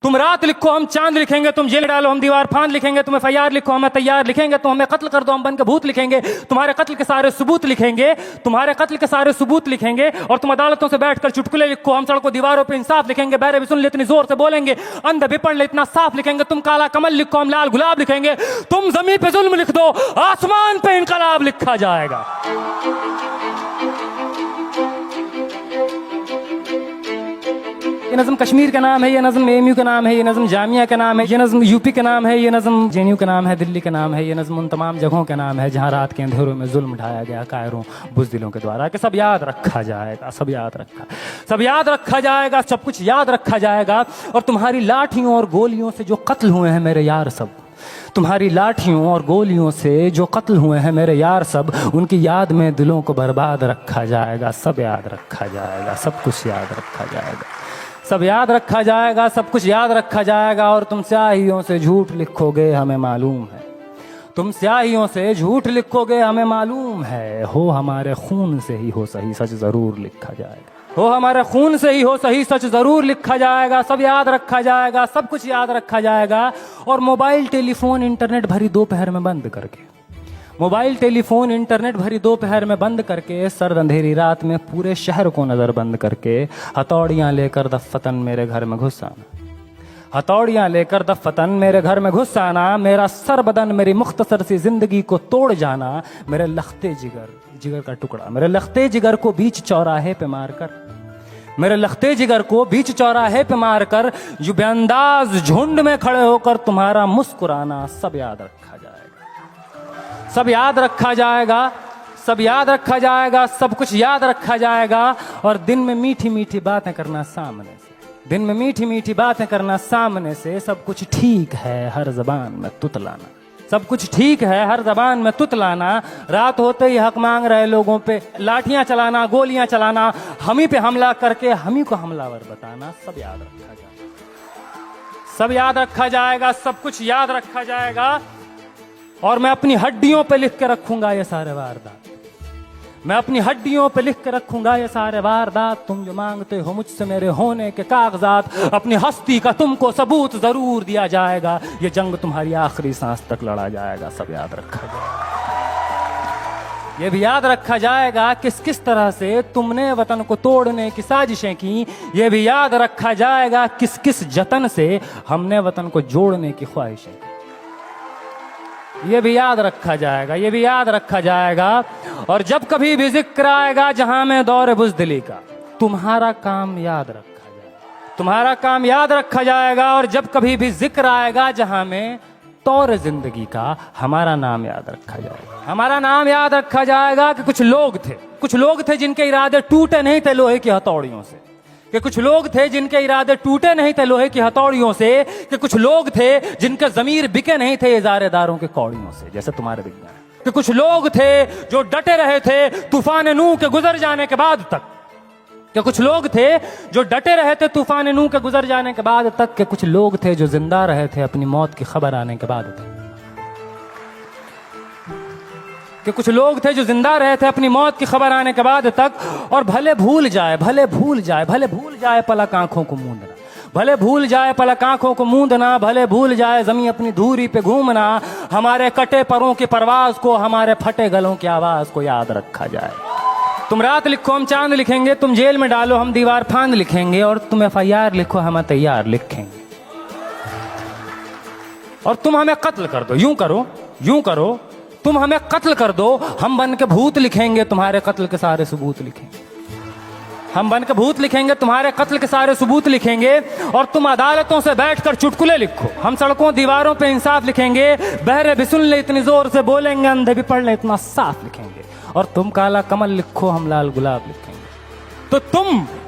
तुम रात लिखो हम चांद लिखेंगे, तुम जेल डालो हम दीवार फांद लिखेंगे, तुम FIR लिखो हमें तैयार लिखेंगे, तुम हमें कत्ल कर दो हम बन के भूत लिखेंगे, तुम्हारे कत्ल के सारे सबूत लिखेंगे, तुम्हारे कत्ल के सारे सबूत लिखेंगे। और तुम अदालतों से बैठकर चुटकुले लिखो, हम सड़कों दीवारों पे इंसाफ लिखेंगे, बहरे भी सुन ले इतनी जोर से बोलेंगे, अंधे भी पढ़ ले इतना साफ लिखेंगे, तुम काला कमल लिखो हम लाल गुलाब लिखेंगे, तुम जमीन पे जुल्म लिख दो आसमान पे इनकलाब लिखा जाएगा। ये नज़म कश्मीर का नाम है, ये नज़म AMU का नाम है, ये नज़म जामिया का नाम है, ये नज़म UP का नाम है, ये नज़म JNU का नाम है, दिल्ली का नाम है, ये नज़म उन तमाम जगहों का नाम है जहाँ रात के अंधेरों में जुल्म ढाया गया कायरों बुज़दिलों के द्वारा। कि सब याद रखा जाएगा, सब याद रखा जाएगा, सब कुछ याद रखा जाएगा। और तुम्हारी लाठियों और गोलियों से जो कत्ल हुए हैं मेरे यार सब, तुम्हारी लाठियों और गोलियों से जो कत्ल हुए हैं मेरे यार सब, उनकी याद में दिलों को बर्बाद रखा जाएगा। सब याद रखा जाएगा, सब कुछ याद रखा जाएगा, सब याद रखा जाएगा, सब कुछ याद रखा जाएगा। और तुम स्याहियों से झूठ लिखोगे हमें मालूम है, तुम स्याहियों से झूठ लिखोगे हमें मालूम है, हो हमारे खून से ही हो सही सच जरूर लिखा जाएगा, हो हमारे खून से ही हो सही सच जरूर लिखा जाएगा। सब याद रखा जाएगा, सब कुछ याद रखा जाएगा। और मोबाइल टेलीफोन इंटरनेट भरी दोपहर में बंद करके, मोबाइल टेलीफोन इंटरनेट भरी दोपहर में बंद करके, सर्द अंधेरी रात में पूरे शहर को नजर बंद करके, हथौड़ियां लेकर दफ्फतन मेरे घर में घुस आना, हथौड़ियां लेकर दफ्फतन मेरे घर में घुस आना, मेरा सर बदन मेरी मुख्तसर सी जिंदगी को तोड़ जाना, मेरे लखते जिगर का टुकड़ा, मेरे लखते जिगर को बीच चौराहे पे मारकर, मेरे लखते जिगर को बीच चौराहे पे मारकर, जो बेअंदाज झुंड में खड़े होकर तुम्हारा मुस्कुराना, सब याद रखा जाएगा, सब याद रखा जाएगा, सब याद रखा जाएगा, सब कुछ याद रखा जाएगा। और दिन में मीठी मीठी बातें करना सामने से, दिन में मीठी मीठी बातें करना सामने से, सब कुछ ठीक है हर जबान में तुतलाना, सब कुछ ठीक है हर जबान में तुतलाना, रात होते ही हक मांग रहे लोगों पे लाठियां चलाना, गोलियां चलाना, हम ही पे हमला करके हम ही को हमलावर बताना, सब याद रखा जाएगा, सब याद रखा जाएगा, सब कुछ याद रखा जाएगा। और मैं अपनी हड्डियों पे लिख के रखूंगा ये सारे वारदात, मैं अपनी हड्डियों पे लिख के रखूंगा ये सारे वारदात। तुम जो मांगते हो मुझसे मेरे होने के कागजात, अपनी हस्ती का तुमको सबूत जरूर दिया जाएगा, ये जंग तुम्हारी आखिरी सांस तक लड़ा जाएगा। सब याद रखा जाएगा, ये भी याद रखा जाएगा किस किस तरह से तुमने वतन को तोड़ने की साजिशें की, ये भी याद रखा जाएगा किस किस जतन से हमने वतन को जोड़ने की ख्वाहिशें की, ये भी याद रखा जाएगा, ये भी याद रखा जाएगा। और जब कभी भी जिक्र आएगा जहां में दौर बुज़दिली का, तुम्हारा काम याद रखा जाएगा, तुम्हारा काम याद रखा जाएगा। और जब कभी भी जिक्र आएगा जहां में तौर जिंदगी का, हमारा नाम याद रखा जाएगा, हमारा नाम याद रखा जाएगा। कि कुछ लोग थे जिनके इरादे टूटे नहीं थे लोहे की हथौड़ियों से, कि कुछ लोग थे जिनके इरादे टूटे नहीं थे लोहे की हथौड़ियों से, कि कुछ लोग थे जिनके ज़मीर बिके नहीं थे इज़ारेदारों के कौड़ियों से, जैसे तुम्हारे बिक गए। कि कुछ लोग थे जो डटे रहे थे तूफान नूह के गुजर जाने के बाद तक, कि कुछ लोग थे जो डटे रहे थे तूफान नूह के गुजर जाने के बाद तक, कि कुछ लोग थे जो जिंदा रहे थे अपनी मौत की खबर आने के बाद तक, कि कुछ लोग थे जो जिंदा रहे थे अपनी मौत की खबर आने के बाद तक। और भले भूल जाए पलक आंखों को मूंदना, भले भूल जाए पलक आंखों को मूंदना, भले भूल जाए जमीन अपनी धूरी पे घूमना, हमारे कटे परों की परवाज को, हमारे फटे गलों की आवाज को याद रखा जाए। तुम रात लिखो हम चांद लिखेंगे, तुम जेल में डालो हम दीवार फांद लिखेंगे, और तुम FIR लिखो हम तैयार लिखेंगे। और तुम हमें कत्ल कर दो, यूं करो तुम हमें कत्ल कर दो, हम बन के भूत लिखेंगे, तुम्हारे कत्ल के सारे सबूत लिखेंगे, हम बन के भूत लिखेंगे, तुम्हारे कत्ल के सारे सबूत लिखेंगे। और तुम अदालतों से बैठकर चुटकुले लिखो, हम सड़कों दीवारों पे इंसाफ लिखेंगे, बहरे भी सुन ले इतनी जोर से बोलेंगे, अंधे भी पढ़ ले इतना साफ लिखेंगे। और तुम काला कमल लिखो हम लाल गुलाब लिखेंगे।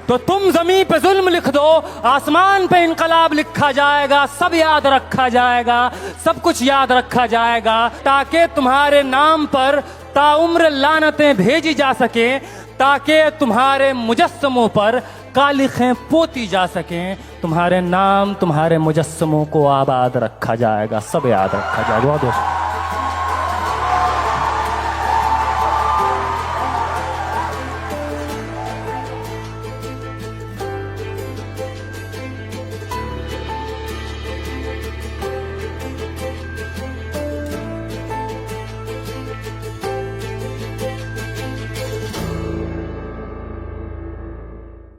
तो तुम जमीन पे जुल्म लिख दो, आसमान पे इनकलाब लिखा जाएगा। सब याद रखा जाएगा, सब कुछ याद रखा जाएगा, ताकि तुम्हारे नाम पर ताउम्र लानतें भेजी जा सके, ताकि तुम्हारे मुजस्समों पर कालिखें पोती जा सकें, तुम्हारे नाम तुम्हारे मुजस्समों को आबाद रखा जाएगा। सब याद रखा जाएगा। बहुत